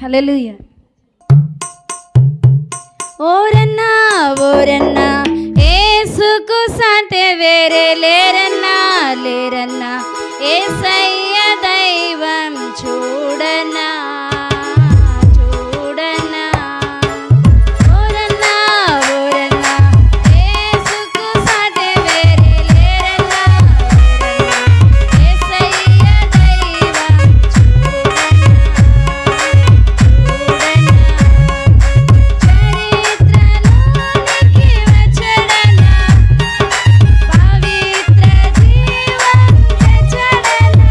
హల్లెలూయా. ఓరన్నా ఓరన్నా యేసుకు సాటే వేరే లేరన్నా లేరన్నా, యేసయ్య దైవం చూడన్నా చూడన్నా. ఓరన్నా ఓరన్నా యేసుకు సాటే వేరే లేరన్నా లేరన్నా, యేసయ్య దైవం చూడన్నా చూడన్నా. చరిత్రలోనికి వచ్చడన్నా, పవిత్ర జీవం తెచ్చడన్నా,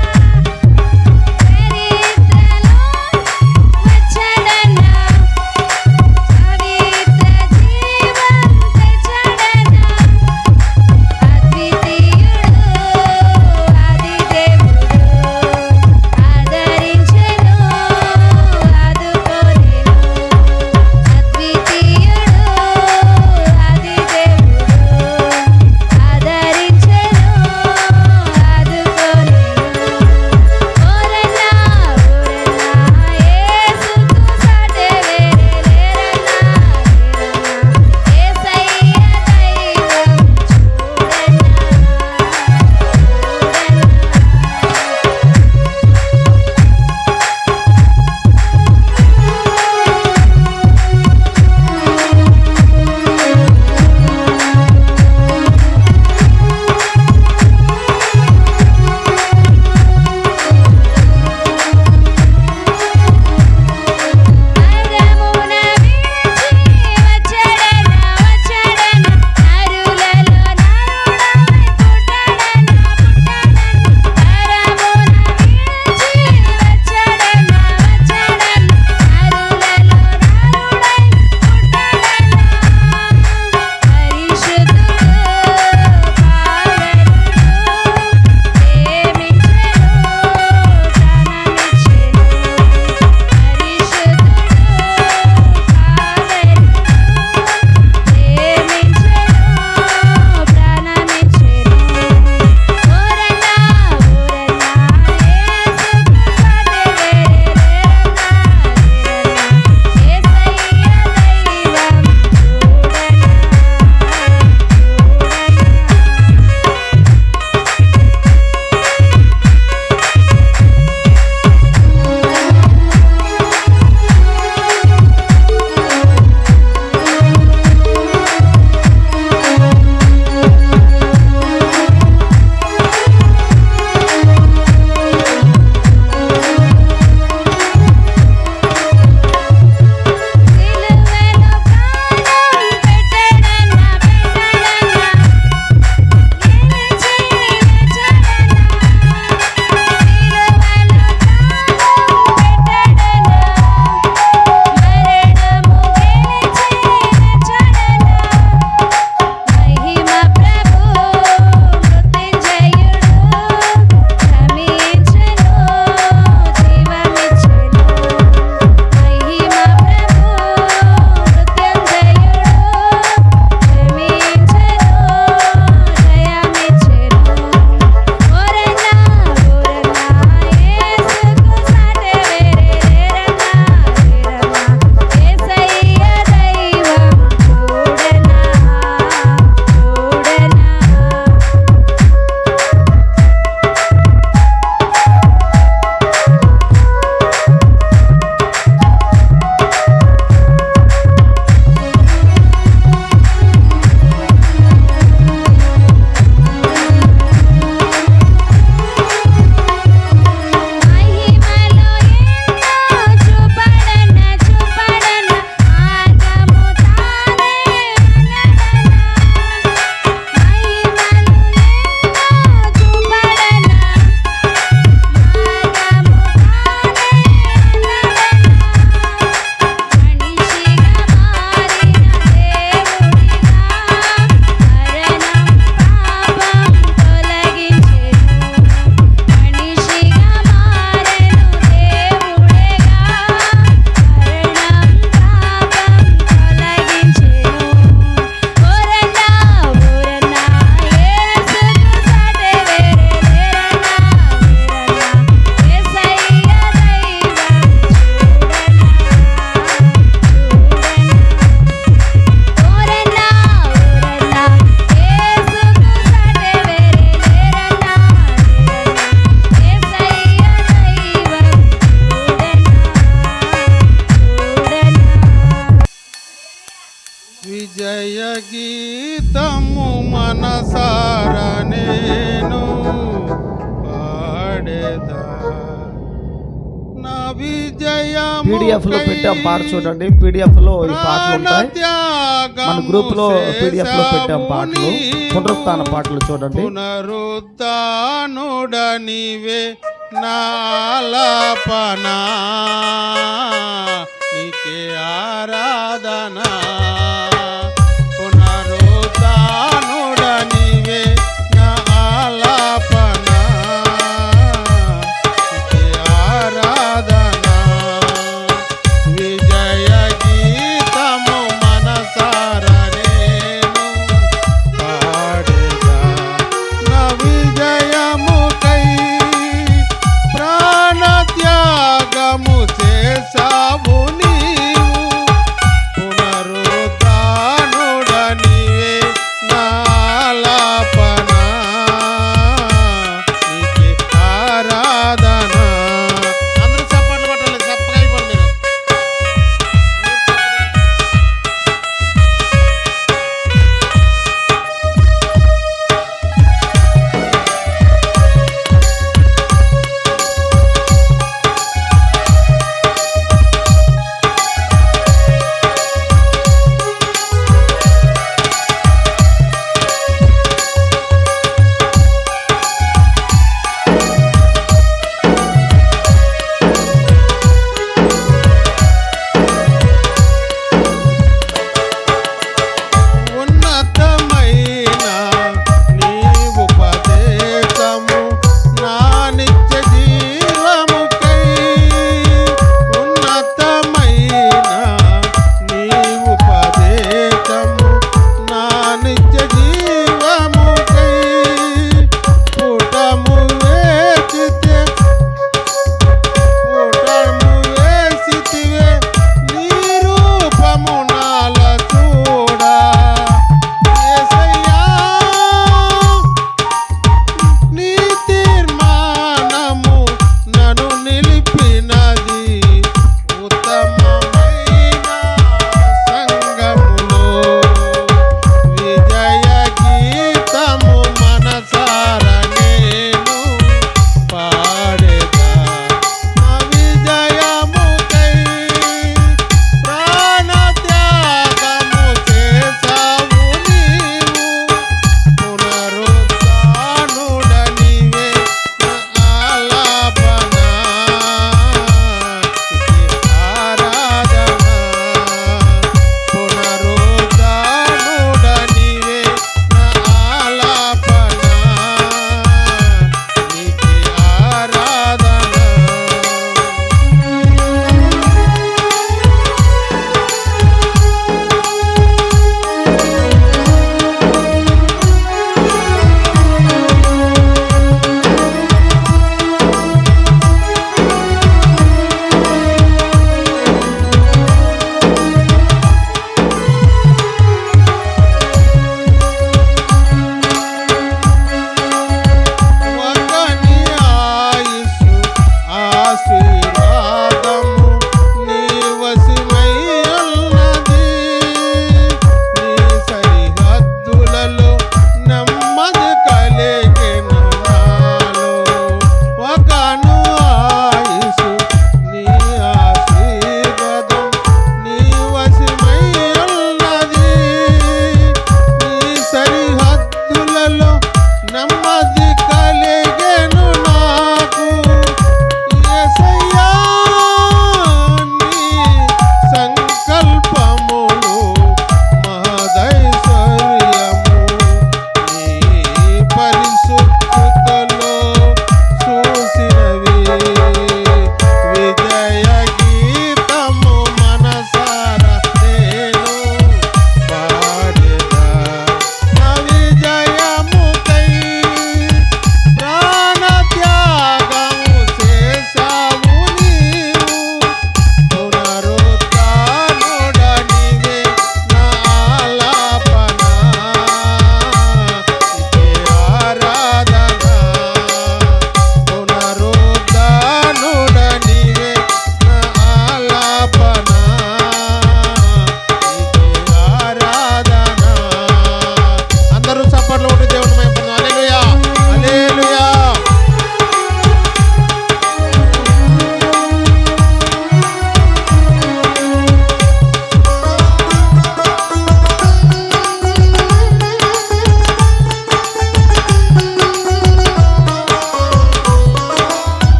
పీడిఎఫ్లో పెట్టాం పాట చూడండి. పీడిఎఫ్లో ఈ పాటలు ఉంటాయి. మన గ్రూప్లో పీడిఎఫ్లో పెట్టాం పాటలు, పునరుత్థాన పాటలు చూడండి. పునరుద్ధానుడనివే నాలాపనా నీకే ఆరాధన. పునరుద్ధానుడనివే నా ఆలాపన నీకే ఆరాధన. విజయ గీతము మనసారా నేను పాడేదా నా విజయముకై ప్రాణత్యాగము చేసావు నీవు. పునరుద్ధానుడనివే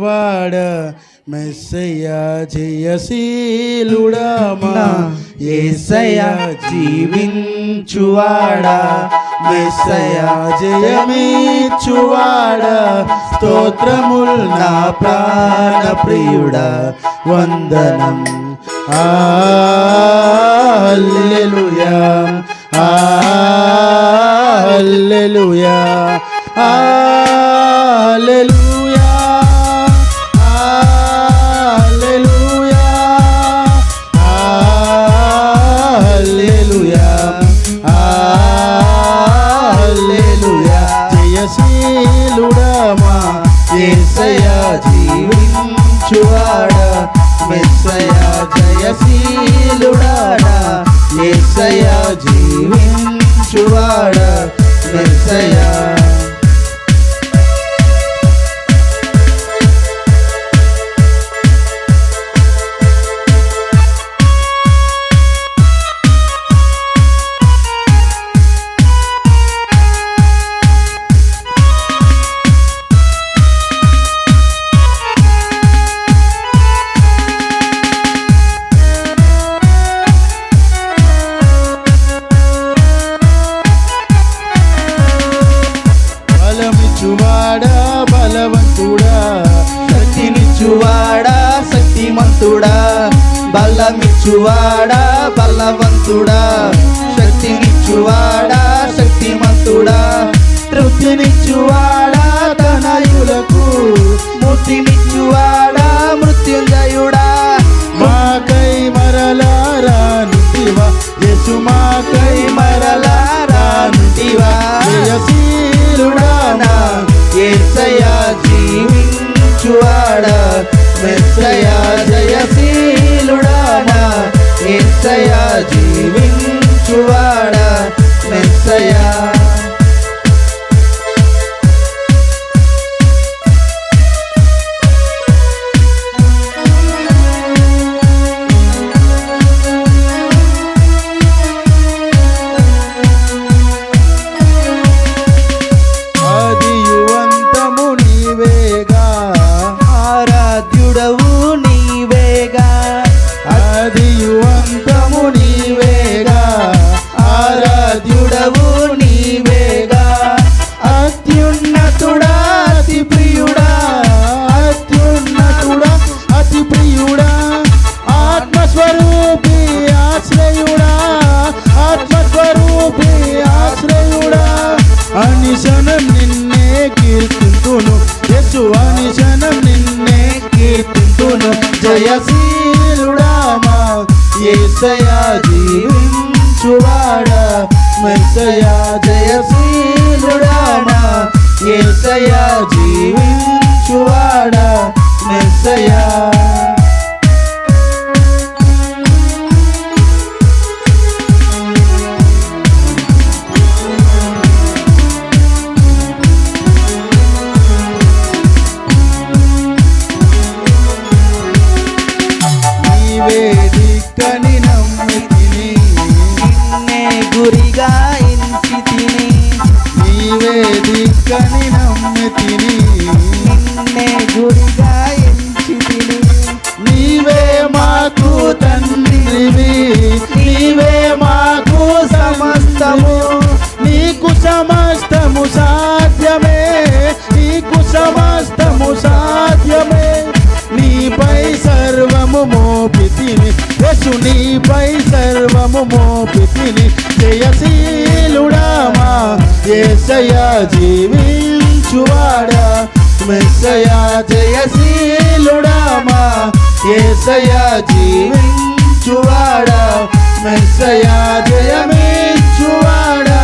జీవించువాడ మెస్సయ్యా జయశీలుడా మా యేసయ్యా జీవించువాడా మెస్సయ్యా జయమిచ్చువాడా స్తోత్రముల్ నా ప్రాణ ప్రియుడా వందనం హల్లెలూయా హల్లెలూయా హల్లెలూయా హల్లెలూయా హల్లెలూయా హల్లెలూయా జయశీలుడా మా యేసయ్యా జీవించువాడా మెస్సయ్యా జయశీలుడా యేసయ్యా జీవించువాడా మెస్సయ్యా శక్తినిచ్చువాడా శక్తిమంతుడా బలమిచ్చువాడా బలవంతుడా శక్తినిచ్చువాడా శక్తిమంతుడా తృప్తినిచ్చువాడా తనయులకు ముక్తినిచ్చువాడా మృత్యుంజయుడా మాకై మరలారానుటివా యేసు మాకై మరలారానుటివా జయశీలుడా మా యేసయ్యా జీవించువాడా మెస్సయ్యా జయశీలుడా యేసయ్యా జీవించువాడా మెస్సయ్యా ఆదియువంతము నీవేగా ఆరాధ్యుడవు నీవేగా ఆదియువంతము నీవేగా ఆరాధ్యుడవు నీవేగా అత్యున్నతుడా అతి ప్రియుడా అత్యున్నతుడా అతి ప్రియుడా ఆత్మస్వరూపి ఆశ్రయుడా ఆత్మస్వరూపి ఆశ్రయుడా అనిశనం నిన్నే కీర్తింతును యేసు అనిశనం నిన్నే కీర్తింతును జయశీలుడా మా యేసయ్యా జీవించువాడా మెస్సయ్యా జయశీలుడా మా యేసయ్యా జీవించువాడా మెస్సయ్యా నీవే దిక్కని నమ్మితిని నిన్నే గురిగా ఎంచితిని నీవే దిక్కని నమ్మితిని నిన్నే గురిగా ఎంచితిని నీవే మాకు తండ్రివి నీవే మాకు సమస్తము నీకు సమస్తము సాధ్యమే నీకు సమస్తము సాధ్యమే నీపై సర్వము మోపితిని యేసు నీపై సర్వము మోపితిని జయశీలుడా మా యేసయ్యా జీవించువాడా మెస్సయ్యా జయశీలుడా మా యేసయ్యా జీవించువాడా మెస్సయ్యా జయమిచ్చువాడా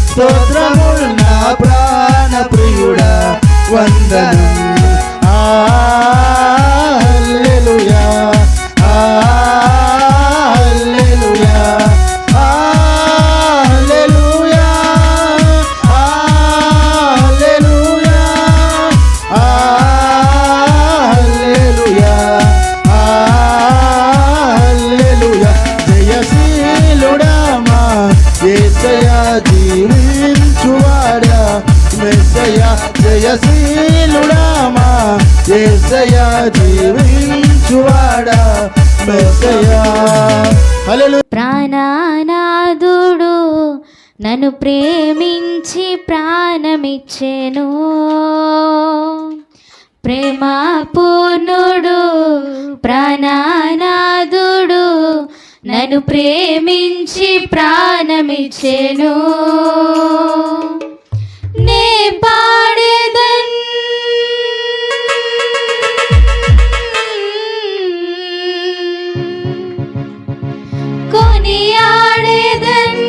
స్తోత్రముల్ నా ప్రాణ ప్రియుడా వందనం హల్లెలూయా హల్లెలూయా హల్లెలూయా హల్లెలూయా హల్లెలూయా హల్లెలూయా జయశీలుడా మా యేసయ్యా జీవించువాడా మెస్సయ్యా జయశీలుడా యేసయ్యా జీవించువాడా మెస్సయ్యా. హల్లెలూయా. ప్రాణనాథుడు నన్ను ప్రేమించి ప్రాణమిచ్చెను, ప్రేమ పూర్ణుడు ప్రాణనాథుడు నన్ను ప్రేమించి ప్రాణమిచ్చెను. నే పాడేదన్ కొనియాడేదన్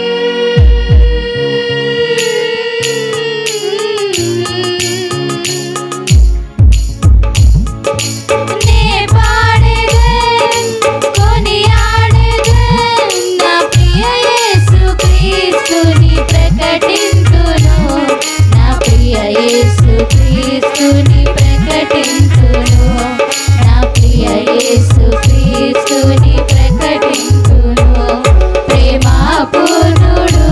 నే పాడేదన్ కొనియాడేదన్ నా ప్రియ యేసుక్రీస్తుని ప్రకటింతును, నా ప్రియ యేసుక్రీస్తుని ప్రకటింతును, నా ప్రియ యేసుక్రీస్తుని ప్రకటింతును. ప్రేమా పూర్ణుడు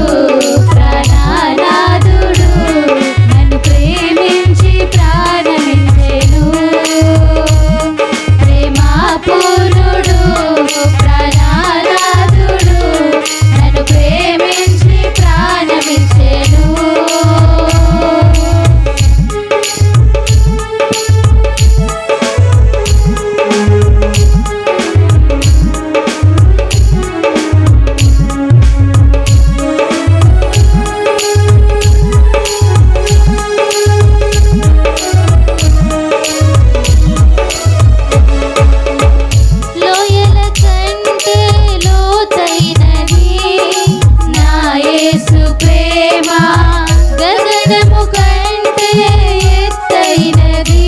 ప్రాణనాథుడు నన్ను ప్రేమించి ప్రాణమిచ్చెను, ప్రేమా పూర్ణుడు ప్రాణనాథుడు నన్ను ప్రేమించి ప్రాణమిచ్చెను. లోయల కంటే లోతైనది నా యేసు ప్రేమ, గగనము కంటే ఎత్తైనది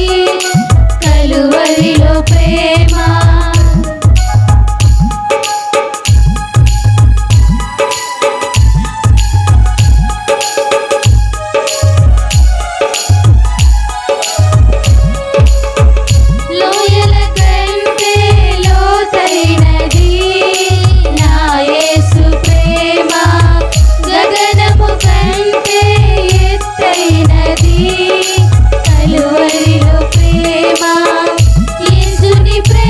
కలువరిలో ప్రేమ. లోయల కంటే లోతైనది నా యేసు ప్రేమ, గగనము కంటే ఎత్తైనది కలువరిలో ప్రేమ. యేసుని ప్రేమ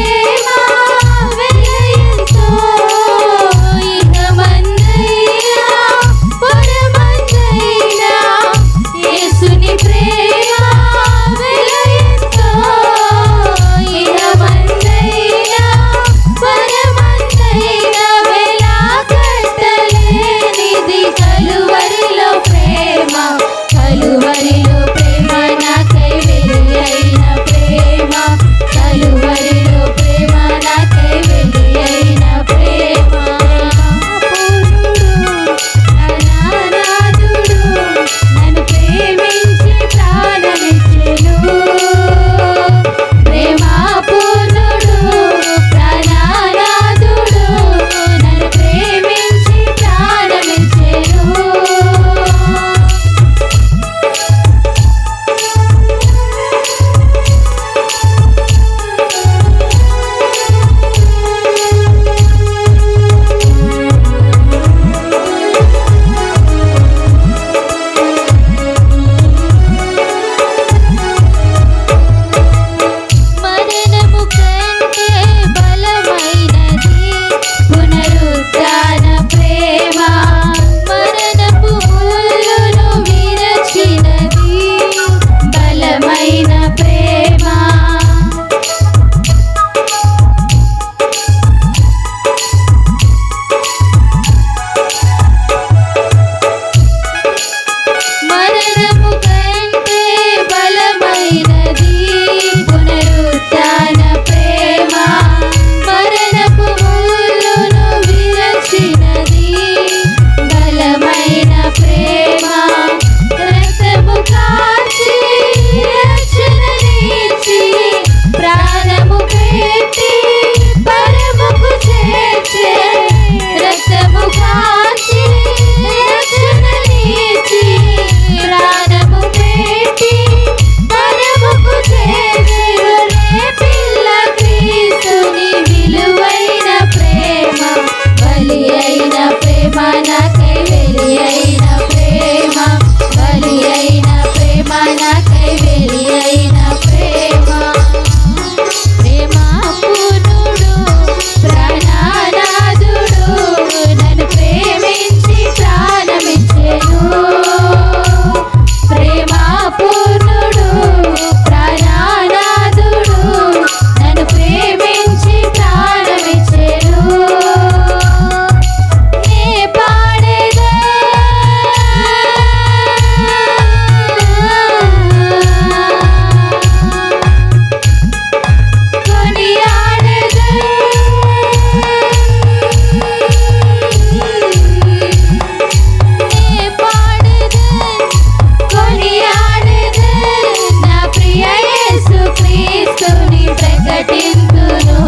ప్రకటింతును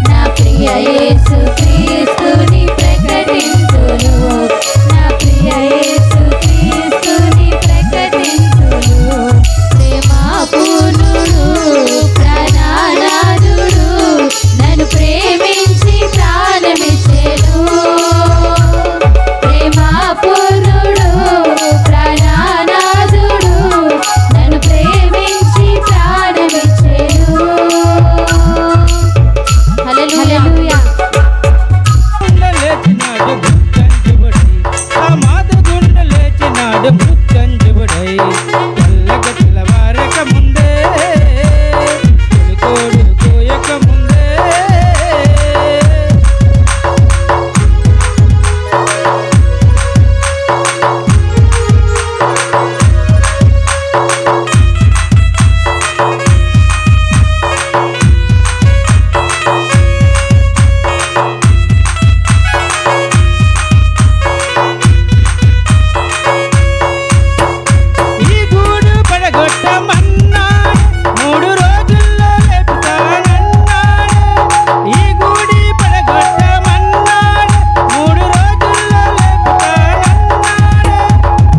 నా ప్రియ యేసు క్రీస్తుని ప్రకటింతును నా ప్రియ యేసు క్రీస్తుని ప్రకటింతును ప్రేమాపూర్ణుడు ప్రాణనాథుడు నన్ను ప్రేమించి ప్రాణమిచ్చెను ప్రేమాపూర్ణుడు ప్రాణనాథుడు నన్ను ప్రేమించి ప్రాణమిచ్చెను హల్లెలూయా లేచినాడు గుర్తంజుబడై సమాధి గుండ లేచినాడు గుర్తంజుబడై తెల్లగ తెల్లవారక ముందే తొలికోడు కోయక ముందే ఈ గూడు పడగొట్టమన్నాడు 3 రోజుల్లో లేపుతానన్నాడు ఈ గూడి పడగొట్టమన్నాడు 3 రోజుల్లో లేపుతానన్నాడు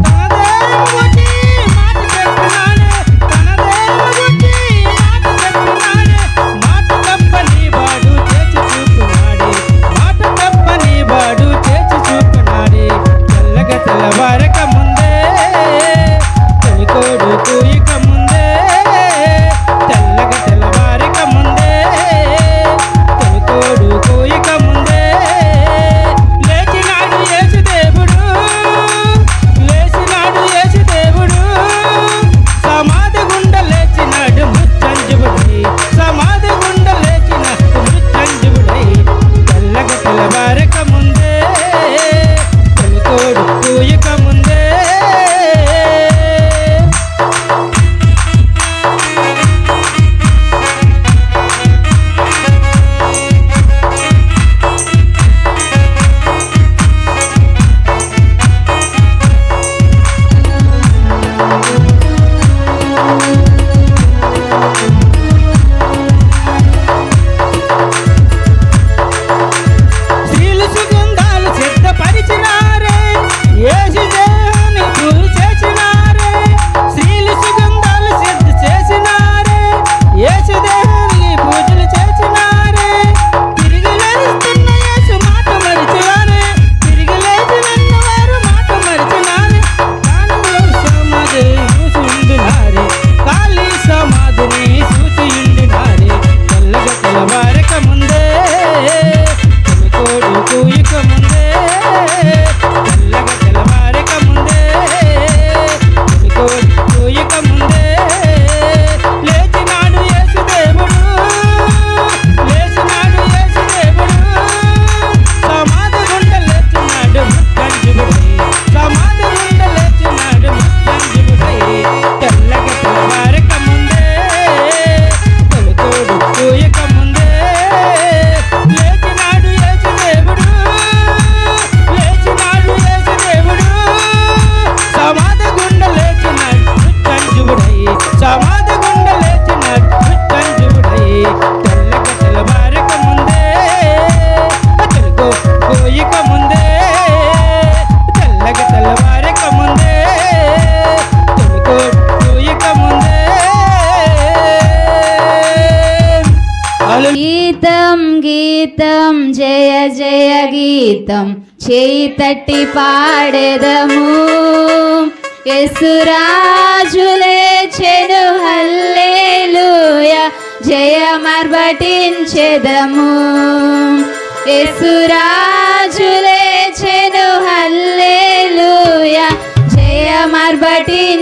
తనదే గుచ్చి మాట చెప్పినాడు తనదే గుచ్చి మాట చెప్పినాడు మాట తప్పని వాడు చేసి చూపునాడు మాట తప్పని వాడు చేసి చూపునాడు తెల్లగ తెల్లవారక ముందే తొలికోడు కూయక ముందే తెల్లగ తెల్లవారక ముందే తొలికోడు కూయక ముందే లేచినాడు యేసుదేవుడు లేచినాడు యేసుదేవుడు సమాధి గుండ లేచినాడు మృత్యుంజయుడై సమాధి గుండ లేచినాడు మృత్యుంజయుడై తెల్లగ తెల్లవారక ముందే తొలికోడు కూయక ముందే స్త్రీలు సుగంధాలు సిద్ధపరిచినారే యేసు దేహాన్ని పూజ చేసినారే స్త్రీలు సుగంధాలు సిద్ధ చేసినారే యేసు దేహాన్ని పూజలు చేసినారే తిరిగి లేస్తున్న యేసు మాట మరిచినారే తిరిగి లేచినన్న వారు మాట మరిచినారే కాలంలో సమాధి చూసిండినారే ఖాళీ సమాధిని చూచిండినారే తెల్లగ తెల్లవారక ముందే తొలికోడు కూయక ముందే తెల్లగ తెల్లవారక ముందే తొలికోడు కూయక ముందే లేచినాడు యేసుదేవుడు లేచినాడు యేసుదేవుడు సమాధి గుండ లేచినాడు మృత్యుంజయుడై సమాధి గుండ లేచినాడు మృత్యుంజయుడై తెల్లగ తెల్లవారక ముందే తొలికోడు కూయక ముందే లేచినాడు యేసుదేవుడు లేచినాడు యేసుదేవుడు సమాధి గుండ లేచినాడు మృత్యుంజయుడై సమాధి గుండ లేచినాడు మృత్యుంజయుడై తెల్లగ తెల్లవారక ముందే తొలికో కోయక ముందే తెల్లగ తెల్లవారక ముందే తొలికో కోయక ముందే గీతం గీతం జయ జయ గీతం చేయి తట్టి పాడెదము యేసురాజు లేచెను హల్లెలూయా జయమర్భటించెదము యేసురాజు లేచెను హల్లెలూయా జయమర్భటించెదము